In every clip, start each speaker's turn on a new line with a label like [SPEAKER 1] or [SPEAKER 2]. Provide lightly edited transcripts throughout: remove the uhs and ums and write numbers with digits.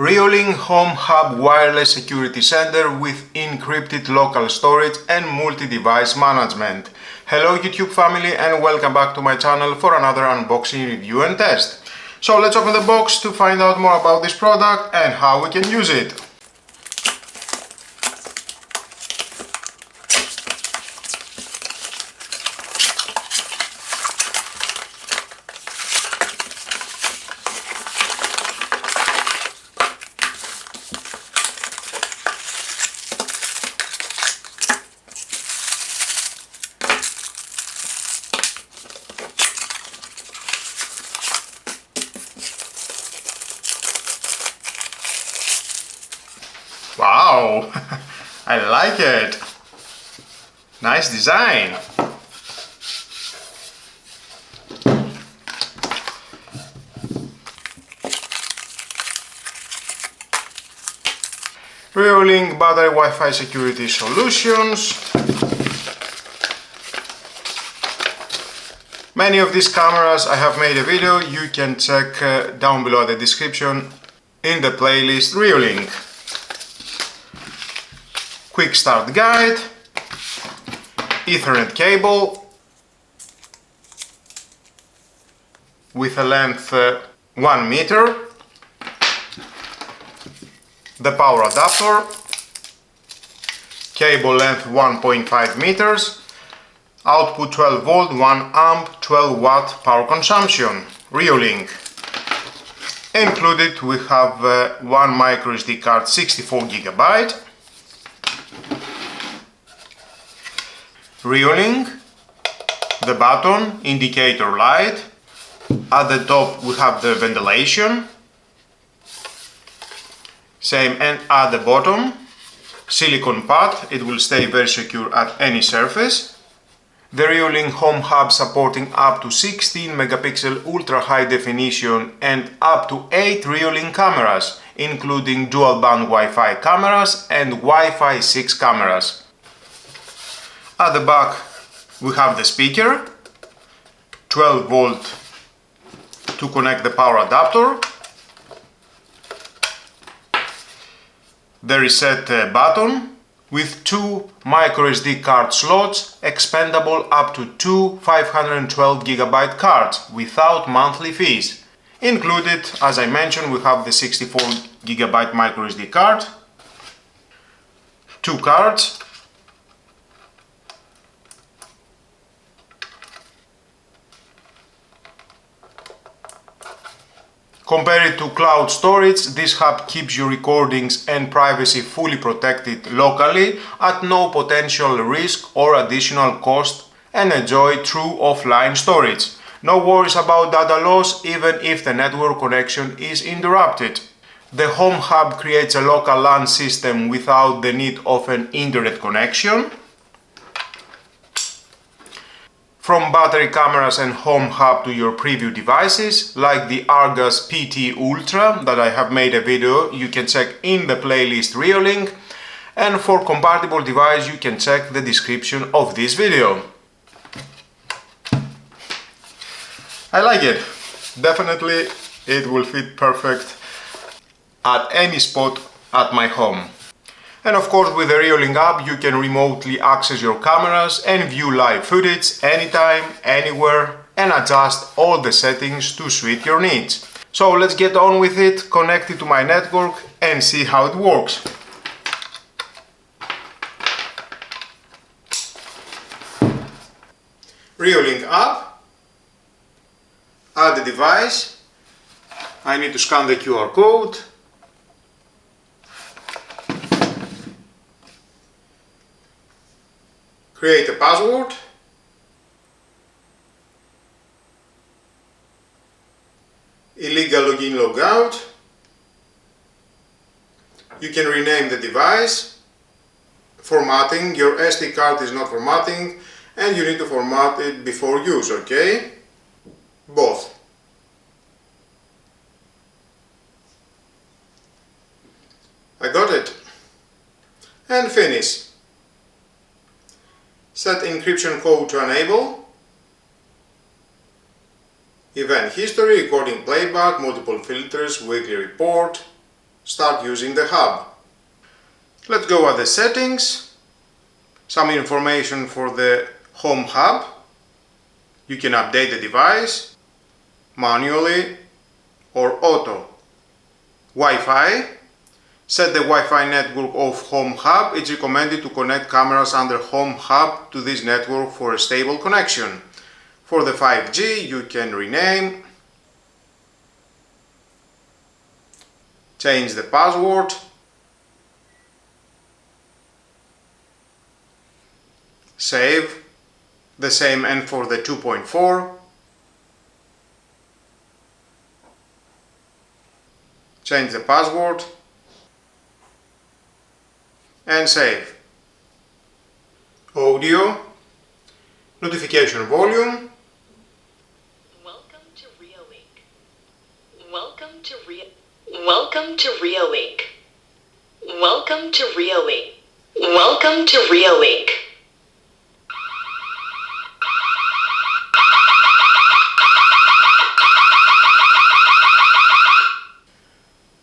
[SPEAKER 1] Reolink Home Hub wireless security center with encrypted local storage and multi-device management. Hello YouTube family and welcome back to my channel for another unboxing, review and test. So let's open the box to find out more about this product and how we can use it. Wow, I like it. Nice design. Reolink battery Wi-Fi security solutions. Many of these cameras I have made a video, you can check down below the description in the playlist Reolink. Quick start guide, Ethernet cable with a length 1 meter, the power adapter, cable length 1.5 meters, output 12 volt, 1 amp, 12 watt power consumption, Reolink. Included we have one micro SD card 64 GB. Reolink, the button, indicator light, at the top we have the ventilation, same, and at the bottom, silicone pad, it will stay very secure at any surface. The Reolink Home Hub supporting up to 16 megapixel ultra high definition and up to 8 Reolink cameras, including dual band Wi-Fi cameras and Wi-Fi 6 cameras. At the back we have the speaker, 12 volt to connect the power adapter, the reset button with two micro SD card slots, expandable up to two 512 GB cards without monthly fees. Included, as I mentioned, we have the 64 GB micro SD card, two cards, compared to cloud storage, this hub keeps your recordings and privacy fully protected locally at no potential risk or additional cost, and enjoy true offline storage. No worries about data loss even if the network connection is interrupted. The Home Hub creates a local LAN system without the need of an internet connection. From battery cameras and Home Hub to your preview devices, like the Argus PT Ultra that I have made a video, you can check in the playlist Reolink, and for compatible device you can check the description of this video. I like it. Definitely it will fit perfect at any spot at my home. And of course, with the Reolink app you can remotely access your cameras and view live footage anytime, anywhere, and adjust all the settings to suit your needs. So let's get on with it, connect it to my network and see how it works. Reolink app, add the device, I need to scan the QR code. Create a password, illegal login logout, you can rename the device, formatting, your SD card is not formatting and you need to format it before use, okay? Both. I got it. And finish. Set encryption code to enable. Event history, recording playback, multiple filters, weekly report, start using the hub. Let's go at the settings. Some information for the Home Hub. You can update the device manually or auto. Wi-Fi. Set the Wi-Fi network of Home Hub. It's recommended to connect cameras under Home Hub to this network for a stable connection. For the 5G, you can rename, change the password, save. The same and for the 2.4. Change the password and save. Audio, notification volume.
[SPEAKER 2] Welcome to Reolink. Welcome to Welcome to Reolink. Welcome to Reolink. Welcome to Reolink.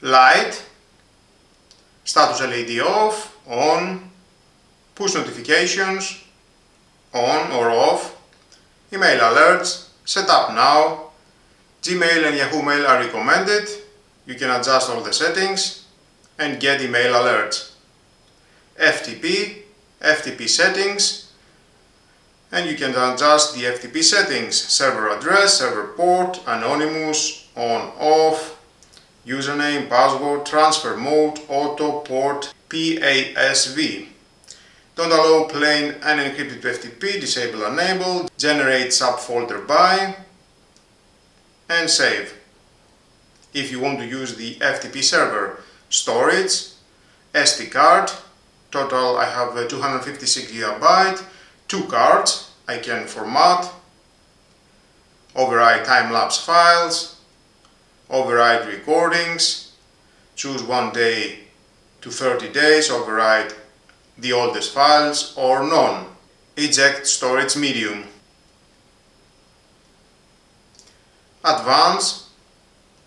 [SPEAKER 1] Light, status LED off, on, push notifications, on or off, email alerts, setup now, Gmail and Yahoo Mail are recommended, you can adjust all the settings and get email alerts. FTP settings, and you can adjust the FTP settings, server address, server port, anonymous, on, off, username, password, transfer mode, auto, port, PASV. Don't allow plain unencrypted FTP, disable, enable, generate subfolder by, and save. If you want to use the FTP server, storage, SD card, total I have 256 GB, 2 cards, I can format, override time-lapse files, override recordings, choose 1 day to 30 days, override the oldest files or none, eject storage medium. Advanced,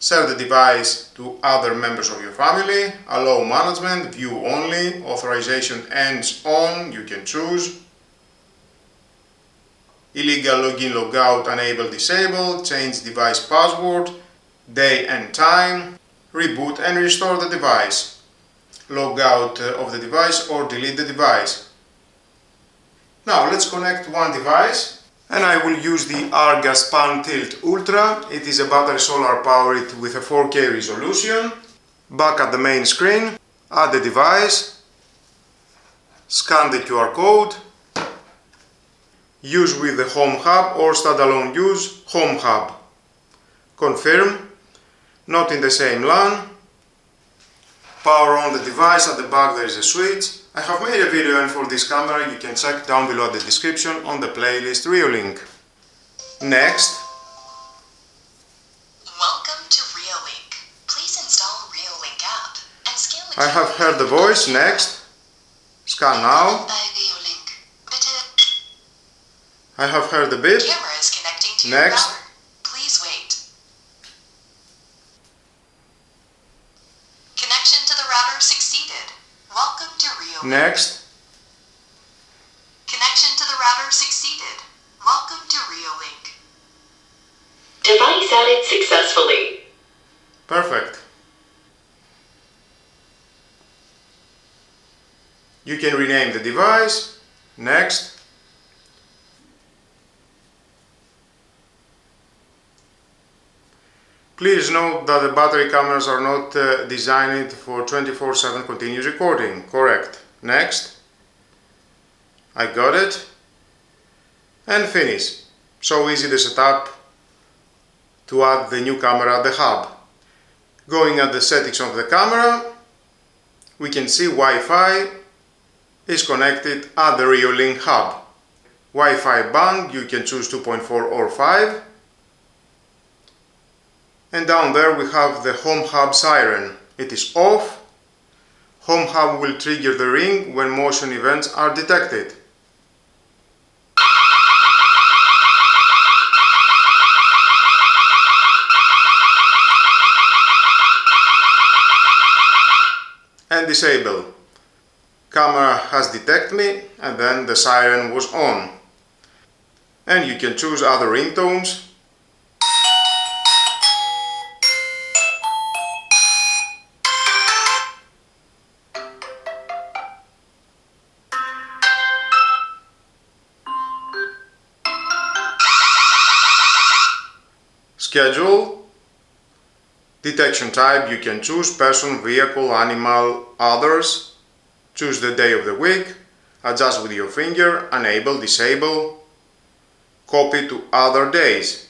[SPEAKER 1] share the device to other members of your family, allow management, view only, authorization ends on, you can choose. Illegal login, logout, enable, disable, change device password, day and time, reboot and restore the device, log out of the device or delete the device. Now let's connect one device, and I will use the Argas Pan Tilt Ultra. It is a battery solar powered with a 4K resolution. Back at the main screen, add the device, scan the QR code, use with the Home Hub or standalone use Home Hub. Confirm. Not in the same LAN. Power on the device, at the back there is a switch. I have made a video, and for this camera you can check down below at the description on the playlist Reolink. Next.
[SPEAKER 2] Welcome to Reolink. Please install Reolink app and scan the
[SPEAKER 1] I have heard the voice. Next. Scan now. I have heard the bit.
[SPEAKER 2] Camera is connecting to
[SPEAKER 1] Next.
[SPEAKER 2] your router. Please wait. Connection to the router succeeded. Welcome to Reolink.
[SPEAKER 1] Next.
[SPEAKER 2] Connection to the router succeeded. Welcome to Reolink. Device added successfully.
[SPEAKER 1] Perfect. You can rename the device. Next. Please note that the battery cameras are not designed for 24/7 continuous recording. Correct. Next. I got it. And finish. So easy the setup to add the new camera at the hub. Going at the settings of the camera, we can see Wi-Fi is connected at the Reolink hub. Wi-Fi band, you can choose 2.4 or 5. And down there we have the Home Hub siren. It is off. Home Hub will trigger the ring when motion events are detected. and disable. Camera has detected me and then the siren was on. And you can choose other ringtones. Schedule. Detection type, you can choose person, vehicle, animal, others. Choose the day of the week. Adjust with your finger, enable, disable. Copy to other days.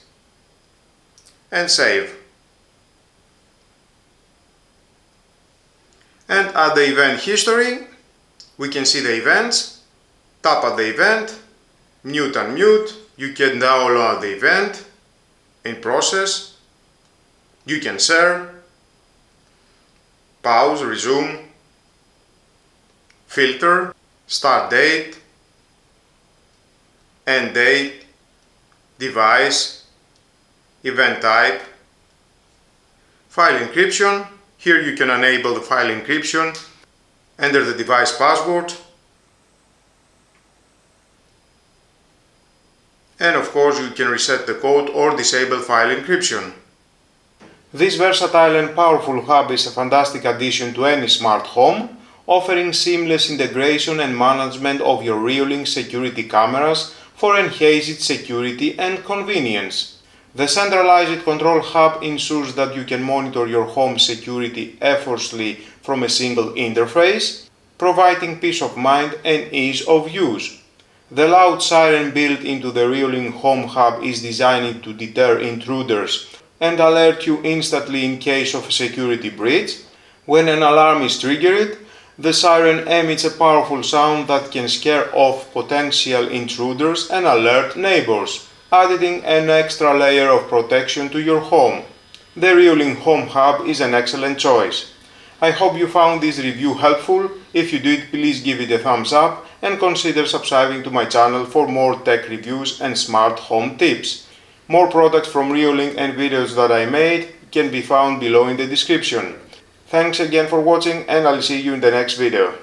[SPEAKER 1] And save. And at the event history, we can see the events. Tap at the event, mute and mute. You can download the event in process. You can share, pause, resume, filter, start date, end date, device, event type, file encryption. Here you can enable the file encryption, enter the device password, and of course you can reset the code or disable file encryption. This versatile and powerful hub is a fantastic addition to any smart home, offering seamless integration and management of your Reolink security cameras for enhanced security and convenience. The centralized control hub ensures that you can monitor your home security effortlessly from a single interface, providing peace of mind and ease of use. The loud siren built into the Reolink Home Hub is designed to deter intruders and alert you instantly in case of a security breach. When an alarm is triggered, the siren emits a powerful sound that can scare off potential intruders and alert neighbors, adding an extra layer of protection to your home. The Reolink Home Hub is an excellent choice. I hope you found this review helpful. If you did, please give it a thumbs up and consider subscribing to my channel for more tech reviews and smart home tips. More products from Reolink and videos that I made can be found below in the description. Thanks again for watching and I'll see you in the next video.